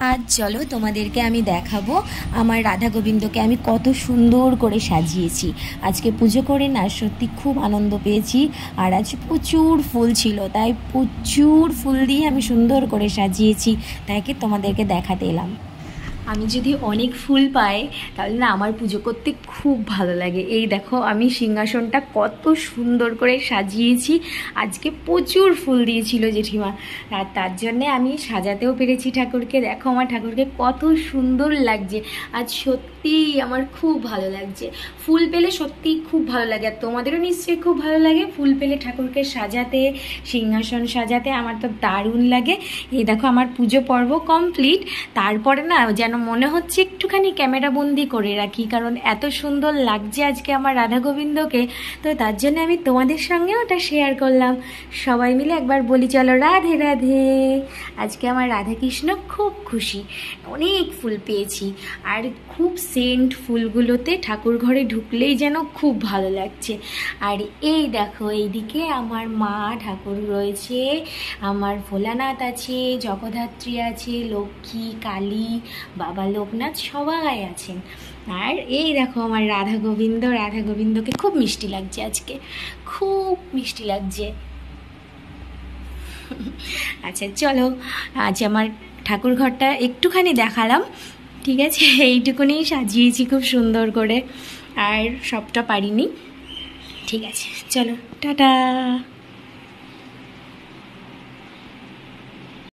আজ চলো তোমাদেরকে আমি দেখাবো আমার রাধা গোবিন্দকে আমি কত সুন্দর করে সাজিয়েছি। আজকে পুজো করে না সত্যি খুব আনন্দ পেয়েছি। আর আজ প্রচুর ফুল ছিল, তাই প্রচুর ফুল দিয়ে আমি সুন্দর করে সাজিয়েছি, তাই কি তোমাদেরকে দেখাতে এলাম। আমি যদি অনেক ফুল পাই তাহলে না আমার পুজো করতে খুব ভালো লাগে। এই দেখো আমি সিংহাসনটা কত সুন্দর করে সাজিয়েছি। আজকে প্রচুর ফুল দিয়েছিল জেঠিমা, আর তার জন্যে আমি সাজাতেও পেরেছি ঠাকুরকে। দেখো আমার ঠাকুরকে কত সুন্দর লাগছে আজ, সত্যিই আমার খুব ভালো লাগছে। ফুল পেলে সত্যিই খুব ভালো লাগে, আর তোমাদেরও নিশ্চয়ই খুব ভালো লাগে ফুল পেলে ঠাকুরকে সাজাতে, সিংহাসন সাজাতে। আমার তো দারুণ লাগে। এই দেখো আমার পুজো পর্ব কমপ্লিট। তারপরে না যেন মনে হচ্ছে একটুখানি ক্যামেরা বন্দি করে রাখি, কারণ এত সুন্দর লাগছে আজকে আমার রাধা গোবিন্দকে। তো তার জন্য আমি তোমাদের সঙ্গে ওটা শেয়ার করলাম। সবাই মিলে একবার বলি চলো রাধে রাধে। আজকে আমার রাধাকৃষ্ণ খুব খুশি, অনেক ফুল পেয়েছি। আর খুব সেন্ট ফুলগুলোতে ঠাকুর ঘরে ঢুকলেই যেন খুব ভালো লাগছে। আর এই দেখো এইদিকে আমার মা ঠাকুর রয়েছে, আমার ভোলানাথ আছে, জগদ্ধাত্রী আছে, লক্ষ্মী, কালী, বাবা লোকনাথ সবাই আছেন। আর এই দেখো আমার রাধা গোবিন্দ, রাধা গোবিন্দকে খুব মিষ্টি লাগছে আজকে, খুব মিষ্টি লাগছে। আচ্ছা চলো, আজ আমার ঠাকুর ঘরটা একটুখানি দেখালাম, ঠিক আছে? এইটুকুনি সাজিয়েছি খুব সুন্দর করে, আর সবটা পারিনি। ঠিক আছে চলো, টাটা।